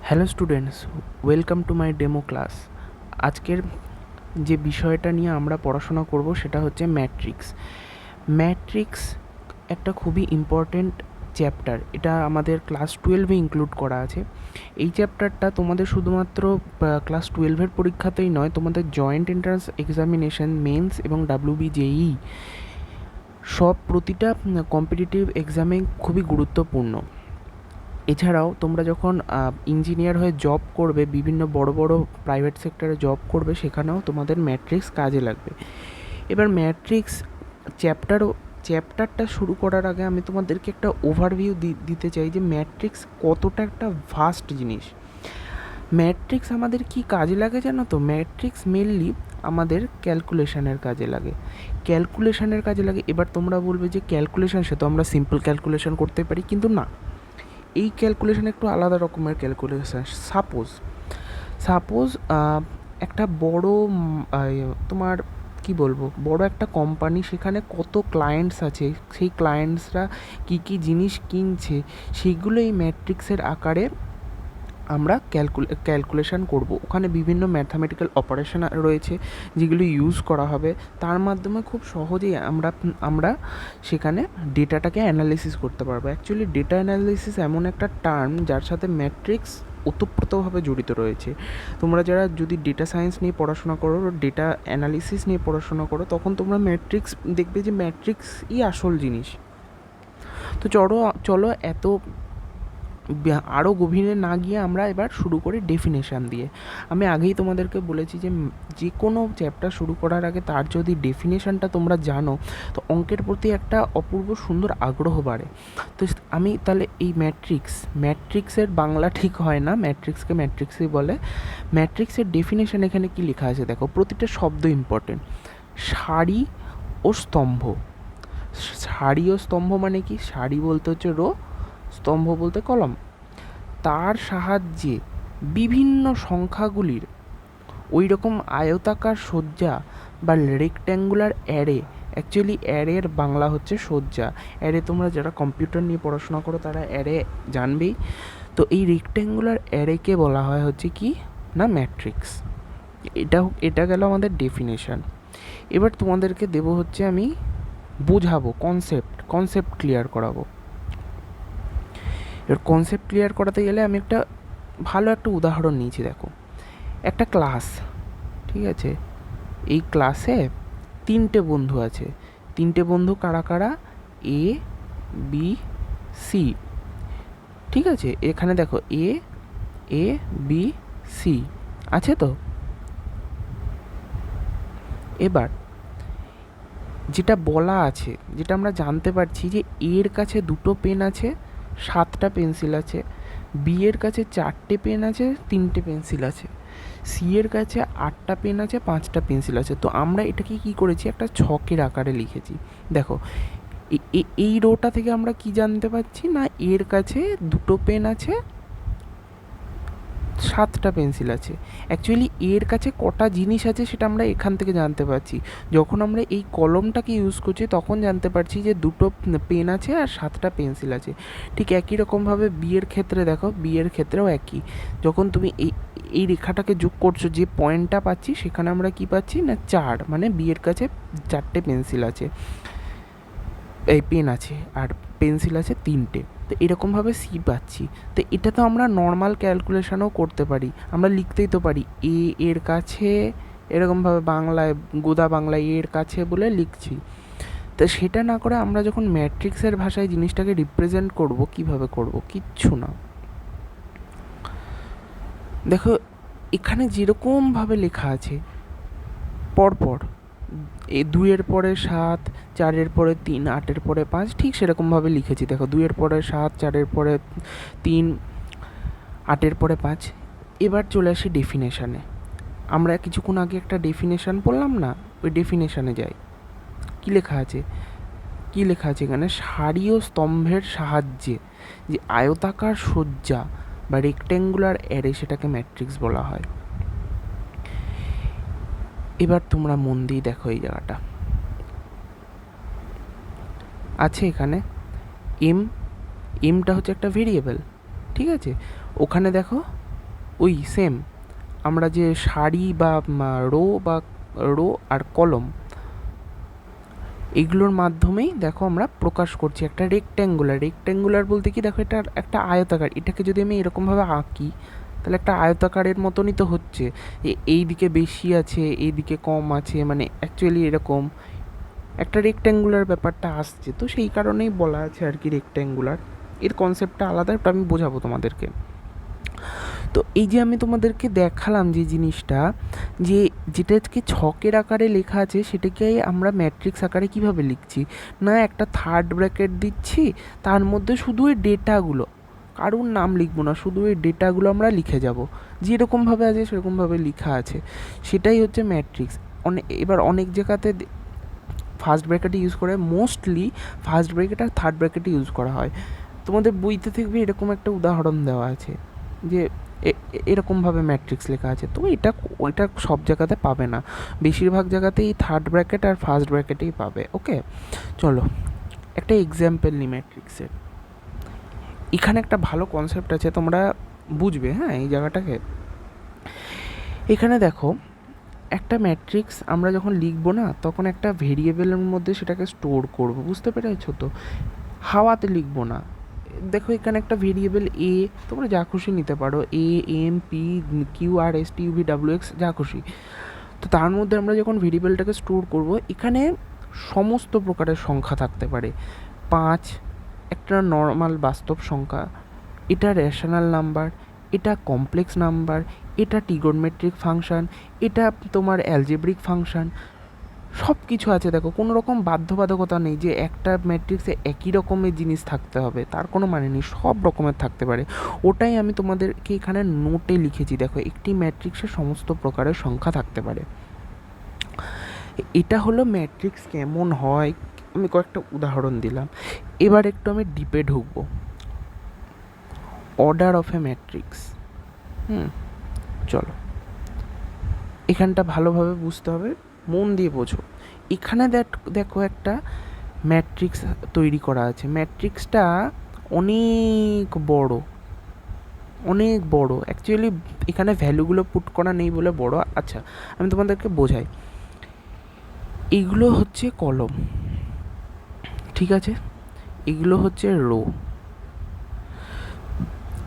Hello students, welcome to my demo class. আজকের যে বিষয়টা নিয়ে আমরা পড়াশোনা করব সেটা হচ্ছে ম্যাট্রিক্স। ম্যাট্রিক্স একটা খুবই ইম্পর্ট্যান্ট চ্যাপ্টার। এটা আমাদের ক্লাস 12-এ ইনক্লুড করা আছে। এই চ্যাপ্টারটা তোমাদের শুধুমাত্র ক্লাস 12-এর পরীক্ষাতেই নয়, তোমাদের জয়েন্ট এন্ট্রান্স এক্সামিনেশন, মেন্স এবং WBJEE সব প্রতিটা কম্পিটিটিভ এক্সামে খুবই গুরুত্বপূর্ণ। এছাড়াও তোমরা যখন ইঞ্জিনিয়ার হয়ে জব করবে, বিভিন্ন বড় বড় প্রাইভেট সেক্টরে জব করবে, সেখানেও তোমাদের ম্যাট্রিক্স কাজে লাগবে। এবার ম্যাট্রিক্স চ্যাপ্টারটা শুরু করার আগে আমি তোমাদেরকে একটা ওভারভিউ দিতে চাই যে ম্যাট্রিক্স কতটা একটা ভাস্ট জিনিস। ম্যাট্রিক্স আমাদের কি কাজে লাগে জানো তো? ম্যাট্রিক্স মেনলি আমাদের ক্যালকুলেশনের কাজে লাগে। এবার তোমরা বলবে যে ক্যালকুলেশন, সে তো আমরা সিম্পল ক্যালকুলেশন করতে পারি, কিন্তু না, এই ক্যালকুলেশন একটু আলাদা রকমের ক্যালকুলেশন। সাপোজ একটা বড় তোমার কি বলবো, বড় একটা কোম্পানি, সেখানে কত ক্লায়েন্টস আছে, সেই ক্লায়েন্টসরা কী কী জিনিস কিনছে, সেগুলো এই ম্যাট্রিক্সের আকারে আমরা ক্যালকুলেশন করব। ওখানে বিভিন্ন ম্যাথামেটিক্যাল অপারেশন রয়েছে যেগুলো ইউজ করা হবে। তার মাধ্যমে খুব সহজেই আমরা সেখানে ডেটাটাকে অ্যানালিসিস করতে পারবো। অ্যাকচুয়ালি ডেটা অ্যানালিসিস এমন একটা টার্ম যার সাথে ম্যাট্রিক্স ওতপ্রোতভাবে জড়িত রয়েছে। তোমরা যারা যদি ডেটা সায়েন্স নিয়ে পড়াশোনা করো, ডেটা অ্যানালিসিস নিয়ে পড়াশোনা করো, তখন তোমরা ম্যাট্রিক্স দেখবে যে ম্যাট্রিক্সই আসল জিনিস। তো চলো এত আরও গভীরে না গিয়ে আমরা এবার শুরু করি ডেফিনেশান দিয়ে। আমি আগেই তোমাদেরকে বলেছি যে যে কোনো চ্যাপ্টার শুরু করার আগে তার যদি ডেফিনেশানটা তোমরা জানো, তো অঙ্কের প্রতি একটা অপূর্ব সুন্দর আগ্রহ বাড়ে। তো আমি তাহলে এই ম্যাট্রিক্সের বাংলা ঠিক হয় না, ম্যাট্রিক্সকে ম্যাট্রিক্সই বলে। ম্যাট্রিক্সের ডেফিনেশান এখানে কি লেখা আছে দেখো, প্রতিটা শব্দ ইম্পর্টেন্ট। সারি ও স্তম্ভ। সারি ও স্তম্ভ মানে কি? সারি বলতে হচ্ছে রো, স্তম্ভ বলতে কলম। তার সাহায্যে বিভিন্ন সংখ্যাগুলির ওই রকম আয়তাকার সজ্জা বা রেক্ট্যাঙ্গুলার অ্যারে, অ্যাকচুয়ালি অ্যারের বাংলা হচ্ছে সজ্জা। অ্যারে তোমরা যারা কম্পিউটার নিয়ে পড়াশোনা করো তারা অ্যারে জানবেই। তো এই রেক্ট্যাঙ্গুলার অ্যারেকে বলা হয় হচ্ছে কি না, ম্যাট্রিক্স। এটা গেল আমাদের ডেফিনেশান। এবার তোমাদেরকে দেবো হচ্ছে, আমি বোঝাবো, কনসেপ্ট ক্লিয়ার করাবো। এবার কনসেপ্ট ক্লিয়ার করাতে গেলে আমি ভালো একটা উদাহরণ নিয়েছি। দেখো, একটা ক্লাস, ঠিক আছে, এই ক্লাসে 3টে বন্ধু আছে। 3টে বন্ধু কারা কারা? A, B, C। ঠিক আছে, এখানে দেখো A, B, C আছে তো। এবার যেটা বলা আছে, যেটা আমরা জানতে পারছি যে এর কাছে 2টো পেন আছে, 7টা পেন্সিল আছে। বি এর কাছে 4টে পেন আছে, 3টে পেন্সিল আছে। সি এর কাছে 8টা পেন আছে, 5টা পেন্সিল আছে। তো আমরা এটাকে কি করেছি, একটা ছকের আকারে লিখেছি। দেখো, এই রোটা থেকে আমরা কি জানতে পারছি না, এর কাছে 2টো পেন আছে, 7টা পেন্সিল আছে। অ্যাকচুয়ালি এর কাছে কটা জিনিস আছে সেটা আমরা এখান থেকে জানতে পারছি। যখন আমরা এই কলমটাকে ইউজ করছি তখন জানতে পারছি যে 2টো পেন আছে আর 7টা পেন্সিল আছে। ঠিক একই রকমভাবে বিয়ের ক্ষেত্রে দেখো, বিয়ের ক্ষেত্রেও একই। যখন তুমি এই রেখাটাকে যোগ করছো, যে পয়েন্টটা পাচ্ছি সেখানে আমরা কি পাচ্ছি না, 4, মানে বিয়ের কাছে 4টে পেন্সিল আছে, এই পেন আছে, আর পেন্সিল আছে 3টে। তো এরকমভাবে সি পাচ্ছি। তো এটা তো আমরা নর্মাল ক্যালকুলেশনও করতে পারি, আমরা লিখতেই তো পারি এর কাছে, এরকমভাবে বাংলায়, গোদা বাংলায় এর কাছে বলে লিখছি। তো সেটা না করে আমরা যখন ম্যাট্রিক্সের ভাষায় জিনিসটাকে রিপ্রেজেন্ট করব, কিভাবে করব? কিচ্ছু না। দেখো, এখানে যেরকমভাবে লেখা আছে পরপর, 2-এর পরে 7, 4-এর পরে 3, 8-এর পরে 5, ঠিক সেরকমভাবে লিখেছি। দেখো, 2-এর পরে 7, 4-এর পরে 3, 8-এর পরে 5। এবার চলে আসি ডেফিনেশানে। আমরা কিছুক্ষণ আগে একটা ডেফিনেশান পড়লাম না, ওই ডেফিনেশানে যাই। কি লেখা আছে এখানে? সারি ও স্তম্ভের সাহায্যে যে আয়তাকার সজ্জা বা রেক্ট্যাঙ্গুলার অ্যারে, সেটাকে ম্যাট্রিক্স বলা হয়। এবার তোমরা মন দিয়ে দেখো, এই জায়গাটা আছে এখানে এমটা হচ্ছে একটা ভেরিয়েবল, ঠিক আছে। ওখানে দেখো ওই সেম আমরা যে সারি বা রো আর কলম এগুলোর মাধ্যমেই দেখো আমরা প্রকাশ করছি একটা রেক্ট্যাঙ্গুলার বলতে কি দেখো এটা একটা আয়তাকার, এটাকে যদি আমি এরকমভাবে আঁকি তাহলে একটা আয়তাকারের মতনই তো হচ্ছে, এই দিকে বেশি আছে এই দিকে কম আছে, মানে অ্যাকচুয়ালি এরকম একটা রেক্ট্যাঙ্গুলার ব্যাপারটা আসছে, তো সেই কারণেই বলা আছে আর কি রেক্ট্যাঙ্গুলার। এর কনসেপ্টটা আলাদা, ওটা আমি বোঝাবো তোমাদেরকে। তো এই যে আমি তোমাদেরকে দেখালাম যে জিনিসটা, যে যেটাকে ছকের আকারে লেখা আছে সেটাকে আমরা ম্যাট্রিক্স আকারে কিভাবে লিখছি, না একটা থার্ড ব্র্যাকেট দিচ্ছি, তার মধ্যে শুধু এই ডেটাগুলো, কারুর নাম লিখবো না, শুধু এই ডেটাগুলো আমরা লিখে যাব, যেরকমভাবে আছে সেরকমভাবে লেখা আছে, সেটাই হচ্ছে ম্যাট্রিক্স। এবার অনেক জায়গাতে ফার্স্ট ব্র্যাকেটে ইউজ করে, মোস্টলি ফার্স্ট ব্র্যাকেট আর থার্ড ব্র্যাকেটে ইউজ করা হয়। তোমাদের বইতে দেখবে এরকম একটা উদাহরণ দেওয়া আছে যে এরকমভাবে ম্যাট্রিক্স লেখা আছে, তো ওইটা সব জায়গাতে পাবে না, বেশিরভাগ জায়গাতেই থার্ড ব্র্যাকেট আর ফার্স্ট ব্র্যাকেটেই পাবে। ওকে, চলো একটা এক্সাম্পল নিই ম্যাট্রিক্সের। এখানে একটা ভালো কনসেপ্ট আছে, তোমরা বুঝবে হ্যাঁ এই জায়গাটাকে। এখানে দেখো একটা ম্যাট্রিক্স আমরা যখন লিখবো না তখন একটা ভেরিয়েবলের মধ্যে সেটাকে স্টোর করব, বুঝতে পেরেছো তো, হাওয়াতে লিখবো না। দেখো এখানে একটা ভেরিয়েবল এ, তোমরা যা খুশি নিতে পারো, A M P Q R S T U V W X যা খুশি। তো তার মধ্যে আমরা যখন ভেরিয়েবলটাকে স্টোর করব, এখানে সমস্ত প্রকারের সংখ্যা থাকতে পারে। 5 একটা নর্মাল বাস্তব সংখ্যা, এটা রেশনাল নাম্বার, এটা কমপ্লেক্স নাম্বার, এটা ট্রিগোনোমেট্রিক ফাংশন, এটা তোমার অ্যালজেব্রিক ফাংশন, সব কিছু আছে। দেখো কোনো রকম বাধ্যবাধকতা নেই যে একটা ম্যাট্রিক্সে একই রকমের জিনিস থাকতে হবে, তার কোনো মানে নেই, সব রকমের থাকতে পারে। ওটাই আমি তোমাদেরকে এখানে নোটে লিখেছি, দেখো একটি ম্যাট্রিক্সে সমস্ত প্রকারের সংখ্যা থাকতে পারে। এটা হলো ম্যাট্রিক্স কেমন হয়, আমি কয়েকটা উদাহরণ দিলাম। এবার একটু আমি ডিপে ঢুকবো, অর্ডার অফ এ ম্যাট্রিক্স। চলো এখানটা ভালোভাবে বুঝতে হবে, মন দিয়ে বোঝো। এখানে দেখো একটা ম্যাট্রিক্স তৈরি করা আছে, ম্যাট্রিক্সটা অনেক বড়, অনেক বড়। অ্যাকচুয়ালি এখানে ভ্যালুগুলো পুট করা নেই বলে বড়। আচ্ছা আমি তোমাদেরকে বোঝাই, এইগুলো হচ্ছে কলম, ঠিক আছে, এগুলো হচ্ছে রো।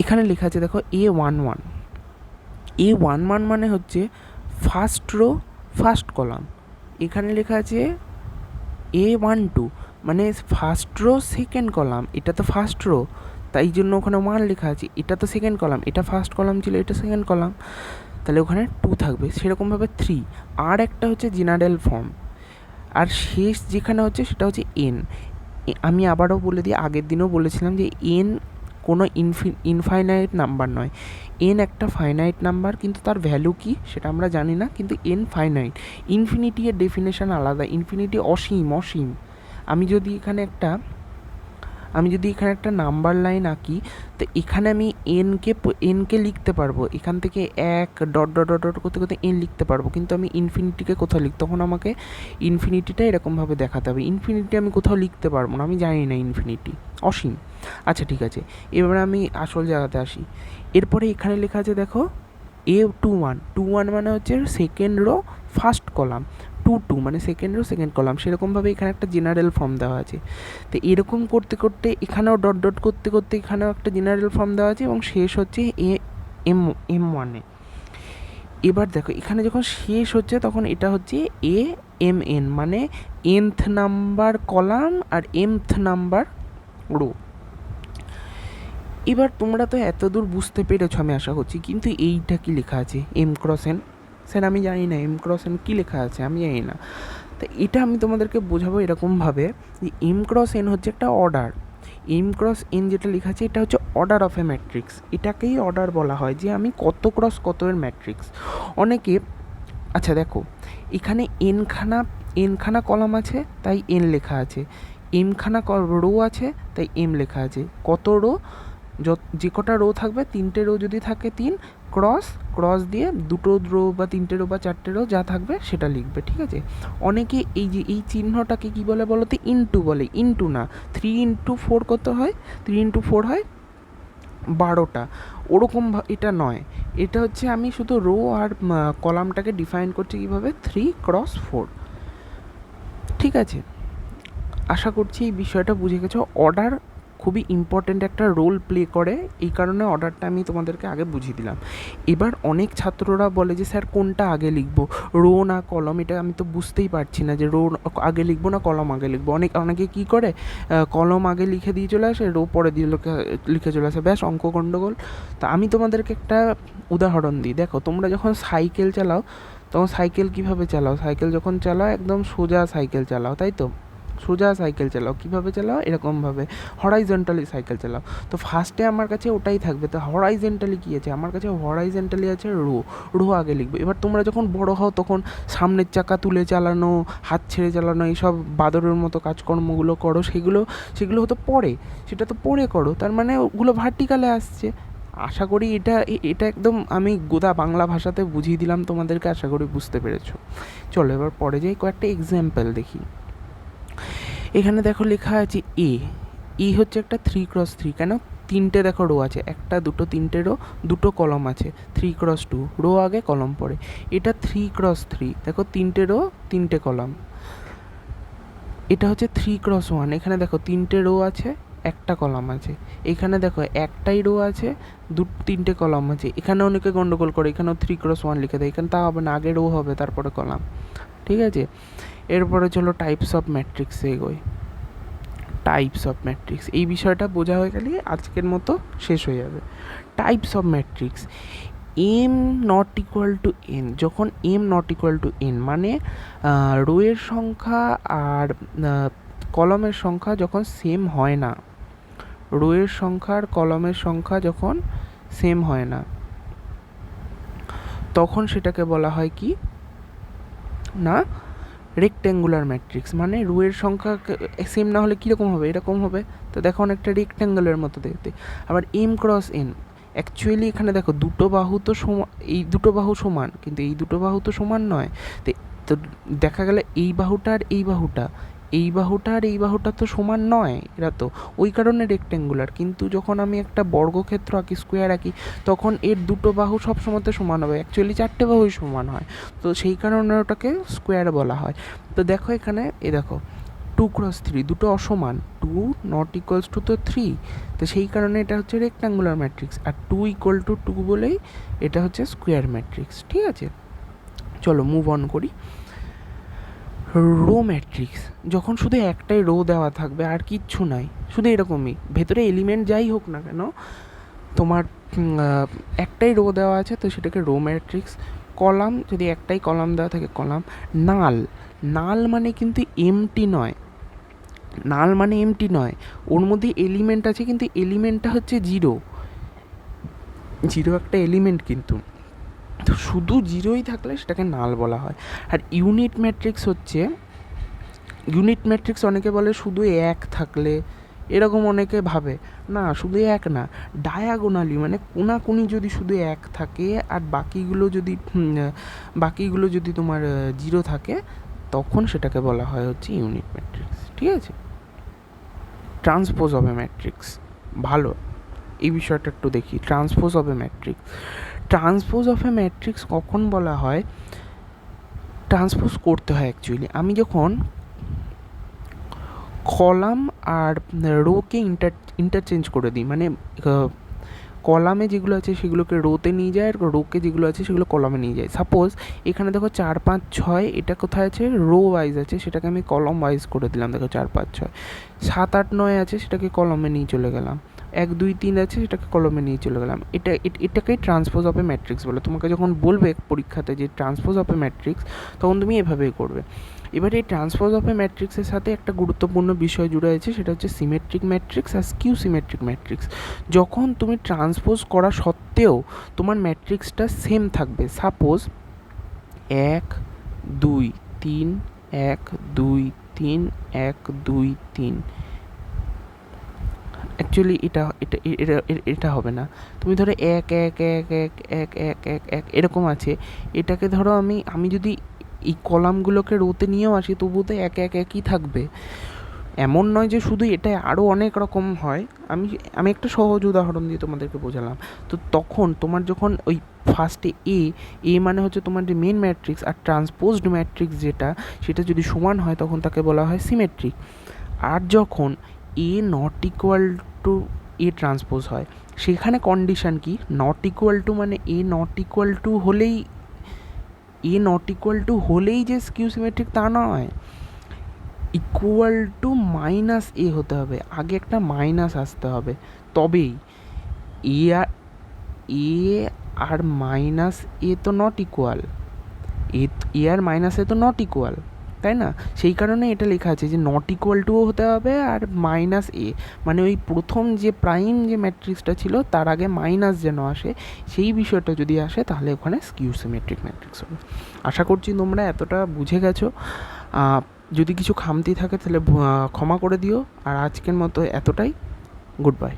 এখানে লেখা আছে দেখো A11, A11 মানে হচ্ছে ফার্স্ট রো ফার্স্ট কলাম। এখানে লেখা আছে A12 মানে ফার্স্ট রো সেকেন্ড কলাম, এটা তো ফার্স্ট রো তাই জন্য ওখানে 1 লেখা আছে, এটা তো সেকেন্ড কলাম, এটা ফার্স্ট কলাম ছিল, এটা সেকেন্ড কলাম, তাহলে ওখানে 2 থাকবে। সেরকমভাবে 3, আর একটা হচ্ছে জেনারেল ফর্ম, আর শেষ যেখানে হচ্ছে সেটা হচ্ছে এন। আমি আবারও বলে দিই, আগের দিনও বলেছিলাম যে এন কোনো ইনফাইনাইট নাম্বার নয়, এন একটা ফাইনাইট নাম্বার, কিন্তু তার ভ্যালু কি সেটা আমরা জানি না, কিন্তু এন ফাইনাইট। ইনফিনিটি এর ডেফিনেশন আলাদা, ইনফিনিটি অসীম অসীম। আমি যদি এখানে একটা নাম্বার লাইন আঁকি, তো এখানে আমি এনকে লিখতে পারবো, এখান থেকে 1 ডট ডট ডট ডট করতে করতে এন লিখতে পারবো, কিন্তু আমি ইনফিনিটিকে কোথাও তখন আমাকে ইনফিনিটিটা এরকমভাবে দেখাতে হবে। ইনফিনিটি আমি কোথাও লিখতে পারবো না, আমি জানি না ইনফিনিটি, অসীম। আচ্ছা ঠিক আছে, এবার আমি আসল জায়গাতে আসি। এরপরে এখানে লেখা আছে দেখো A21 মানে হচ্ছে সেকেন্ড রো ফার্স্ট কলাম, 2 মানে সেকেন্ড রো সেকেন্ড কলাম। সেরকমভাবে এখানে একটা জেনারেল ফর্ম দেওয়া আছে, তো এরকম করতে করতে এখানেও ডট ডট করতে করতে এখানেও একটা জেনারেল ফর্ম দেওয়া আছে, এবং শেষ হচ্ছে M1-এ। এবার দেখো এখানে যখন শেষ হচ্ছে তখন এটা হচ্ছে AMN মানে nth নাম্বার কলাম আর mth নাম্বার রো। এবার তোমরা তো এত দূর বুঝতে পেরেছো আমি আশা করছি, কিন্তু এইটা কি লেখা আছে M ক্রস n, স্যার আমি জানি না M ক্রস n কী লেখা আছে, আমি জানি না। তো এটা আমি তোমাদেরকে বোঝাবো এরকমভাবে যে M ক্রস n হচ্ছে একটা অর্ডার, M ক্রস n যেটা লেখা আছে এটা হচ্ছে অর্ডার অফ এ ম্যাট্রিক্স, এটাকেই অর্ডার বলা হয়, যে আমি কত ক্রস কত এর ম্যাট্রিক্স। অনেকে, আচ্ছা দেখো এখানে এনখানা কলাম আছে তাই এন লেখা আছে, এমখানা রো আছে তাই এম লেখা আছে। কত রো, যে কটা রো থাকবে, 3টে রো যদি থাকে 3, ক্রস দিয়ে 2টো রো বা 3টে রো বা 4টে রো যা থাকবে সেটা লিখবে, ঠিক আছে। অনেকে এই চিহ্নটাকে কী বলে বলো তো, ইনটু বলে, ইনটু না, 3 ইন্টু 4 কত হয়, 3 ইন্টু 4 হয় 12টা, ওরকম এটা নয়, এটা হচ্ছে আমি শুধু রো আর কলামটাকে ডিফাইন করছি কীভাবে, 3x4। ঠিক আছে, আশা করছি এই বিষয়টা বুঝে গেছো। অর্ডার খুবই ইম্পর্ট্যান্ট একটা রোল প্লে করে, এই কারণে অর্ডারটা আমি তোমাদেরকে আগে বুঝিয়ে দিলাম। এবার অনেক ছাত্ররা বলে যে স্যার কোনটা আগে লিখবো, রো না কলম? এটা আমি তো বুঝতেই পারছি না যে রো আগে লিখবো না কলম আগে লিখবো। অনেকে কী করে, কলম আগে লিখে দিয়ে চলে আসে, রো পরে দিয়ে লিখে চলে আসে, ব্যাস অঙ্ক গণ্ডগোল। তা আমি তোমাদেরকে একটা উদাহরণ দিই। দেখো, তোমরা যখন সাইকেল চালাও তখন সাইকেল কীভাবে চালাও? সাইকেল যখন চালাও একদম সোজা সাইকেল চালাও, তাই তো? সোজা সাইকেল চালাও। কীভাবে চালাও? এরকমভাবে হরাইজন্টালি সাইকেল চালাও। তো ফার্স্টে আমার কাছে ওটাই থাকবে। তো হরাইজন্টালি কী আছে? আমার কাছে হরাইজন্টালি আছে রো আগে লিখবে। এবার তোমরা যখন বড় হও তখন সামনের চাকা তুলে চালানো, হাত ছেড়ে চালানো, এইসব বাদরের মতো কাজকর্মগুলো করো, সেগুলো হতো পরে, সেটা তো পরে করো, তার মানে ওগুলো ভার্টিকালে আসছে। আশা করি এটা একদম আমি গোদা বাংলা ভাষাতে বুঝিয়ে দিলাম তোমাদেরকে, আশা করি বুঝতে পেরেছো। চলো এবার পরে যাই, কয়েকটা এক্সাম্পল দেখি। এখানে দেখো লেখা আছে এ হচ্ছে একটা 3x3। কেন? তিনটে দেখো রো আছে, 1 2 3টে রো, 2 কলম আছে, 3x2, রো আগে কলম পরে। এটা 3x3, দেখো 3টে রো 3টে কলম। এটা হচ্ছে 3x1, এখানে দেখো 3টে রো আছে, 1টা কলম আছে। এখানে দেখো একটাই রো আছে, 3টে কলম আছে। এখানে অনেকে গন্ডগোল করে, এখানেও 3x1 লিখে দেয়, এখানে তা হবে না, আগে রো হবে তারপরে কলাম। ঠিক আছে, এরপরে চলো টাইপস অফ ম্যাট্রিক্সে এগোই। টাইপস অফ ম্যাট্রিক্স, এই বিষয়টা বোঝা হয়ে গেলে আজকের মতো শেষ হয়ে যাবে। Types of matrix, M not equal to N. যখন M not equal to N মানে রোয়ের সংখ্যা আর কলমের সংখ্যা যখন সেম হয় না, রোয়ের সংখ্যা আর কলমের সংখ্যা যখন সেম হয় না, তখন সেটাকে বলা হয় কি না, রেক্ট্যাঙ্গুলার ম্যাট্রিক্স। মানে রোয়ের সংখ্যা সেম না হলে কীরকম হবে? এরকম হবে। তো দেখো অনেকটা রেক্ট্যাঙ্গুলার মতো দেখতে। আবার এম ক্রস এন, অ্যাকচুয়ালি এখানে দেখো দুটো বাহু তো সমান, এই দুটো বাহু সমান, কিন্তু এই দুটো বাহু তো সমান নয়। তো দেখা গেলে এই বাহুটা আর এই বাহুটা, এই বাহুটা আর এই বাহুটা তো সমান নয়, এরা তো ওই কারণে রেক্ট্যাঙ্গুলার। কিন্তু যখন আমি একটা বর্গক্ষেত্র আঁকি, স্কোয়ার আঁকি, তখন এর দুটো বাহু সবসময় তো সমান হবে, অ্যাকচুয়ালি 4টে বাহুই সমান হয়, তো সেই কারণে ওটাকে স্কোয়ার বলা হয়। তো দেখো এখানে দেখো 2x3, দুটো অসমান, 2 নট ইকুয়ালস টু তো 3, তো সেই কারণে এটা হচ্ছে রেক্ট্যাঙ্গুলার ম্যাট্রিক্স। আর 2 ইকুয়াল টু 2 বলেই এটা হচ্ছে স্কোয়ার ম্যাট্রিক্স। ঠিক আছে, চলো মুভ অন করি। রো ম্যাট্রিক্স, যখন শুধু একটাই রো দেওয়া থাকবে আর কিচ্ছু নাই, শুধু এরকমই, ভেতরে এলিমেন্ট যাই হোক না কেন, তোমার একটাই রো দেওয়া আছে, তো সেটাকে রো ম্যাট্রিক্স। কলাম, যদি একটাই কলাম দেওয়া থাকে কলাম। নাল মানে কিন্তু এমটি নয়, নাল মানে এমটি নয়, ওর মধ্যে এলিমেন্ট আছে, কিন্তু এলিমেন্টটা হচ্ছে জিরো একটা এলিমেন্ট, কিন্তু তো শুধু জিরোই থাকলে সেটাকে নাল বলা হয়। আর ইউনিট ম্যাট্রিক্স হচ্ছে, ইউনিট ম্যাট্রিক্স অনেকে বলে শুধু 1 থাকলে, এরকম অনেকে ভাবে, না শুধু 1 না, ডায়াগোনালি মানে কোনাকুনি যদি শুধু 1 থাকে আর বাকিগুলো যদি তোমার 0 থাকে, তখন সেটাকে বলা হয় হচ্ছে ইউনিট ম্যাট্রিক্স। ঠিক আছে, ট্রান্সপোজ অফ এ ম্যাট্রিক্স, ভালো এই বিষয়টা একটু দেখি। Transpose of A matrix, transpose of A matrix কখন বলা হয়? ট্রান্সপোজ করতে হয় অ্যাকচুয়ালি আমি যখন কলাম আর রোকে ইন্টারচেঞ্জ করে দিই, মানে কলামে যেগুলো আছে সেগুলোকে রোতে নিয়ে যায়, আর রোকে যেগুলো আছে সেগুলো কলামে নিয়ে যায়। সাপোজ এখানে দেখো 4 5 6, এটা কোথায় আছে? রো ওয়াইজ আছে, সেটাকে আমি কলম ওয়াইজ করে দিলাম। দেখো 4 5 6, 7 8 9 আছে, সেটাকে কলমে নিয়ে চলে গেলাম। 1 2 3 আছে, সেটাকে কলমে নিয়ে চলে গেলাম। এটাকেই ট্রান্সপোজ অফ এ ম্যাট্রিক্স বলে। তোমাকে যখন বলবে পরীক্ষাতে যে ট্রান্সপোজ অফ এ ম্যাট্রিক্স, তখন তুমি এভাবেই করবে। এবার এই ট্রান্সপোজ অফ এ ম্যাট্রিক্সের সাথে একটা গুরুত্বপূর্ণ বিষয় জুড়ে আছে, সেটা হচ্ছে সিমেট্রিক ম্যাট্রিক্স আর স্কিউ সিমেট্রিক ম্যাট্রিক্স। যখন তুমি ট্রান্সপোজ করা সত্ত্বেও তোমার ম্যাট্রিক্সটা সেম থাকবে, সাপোজ 1 2 3 1 2 3 1 2 3, অ্যাকচুয়ালি এটা হবে না। তুমি ধরো 1 1 1 1 1 1 1 1 এরকম আছে, এটাকে ধরো আমি যদি এই কলামগুলোকে রোতে নিয়েও আসি, তবুও তো 1 1 1ই থাকবে। এমন নয় যে শুধু এটাই, আরও অনেক রকম হয়। আমি একটা সহজ উদাহরণ দিয়ে তোমাদেরকে বোঝালাম। তো তখন তোমার যখন ওই ফার্স্টে এ মানে হচ্ছে তোমার যে মেন ম্যাট্রিক্স, আর ট্রান্সপোজড ম্যাট্রিক্স যেটা, সেটা যদি সমান হয় তখন তাকে বলা হয় সিমেট্রিক। আর যখন A not equal to A transpose হয়, সেখানে কন্ডিশন কি, নট ইকুয়াল টু মানে এ নট ইকুয়াল টু হলেই যে স্কিউ সিমেট্রিক তা নয়, ইকুয়াল টু মাইনাস এ হতে হবে, আগে একটা মাইনাস আসতে হবে, তবেই এ আর এ আর মাইনাস এ তো নট ইকুয়াল, এ আর মাইনাস এ তো নট ইকুয়াল, তাই না? সেই কারণে এটা লেখা আছে যে নট ইকুয়াল টুও হতে হবে আর মাইনাস এ, মানে ওই প্রথম যে প্রাইম যে ম্যাট্রিক্সটা ছিল তার আগে মাইনাস যেন আসে, সেই বিষয়টা যদি আসে তাহলে ওখানে স্কিউ সিমেট্রিক ম্যাট্রিক্স হবে। আশা করছি তোমরা এতটা বুঝে গেছো। যদি কিছু খামতি থাকে তাহলে ক্ষমা করে দিও, আর আজকের মতো এতটাই। Good bye.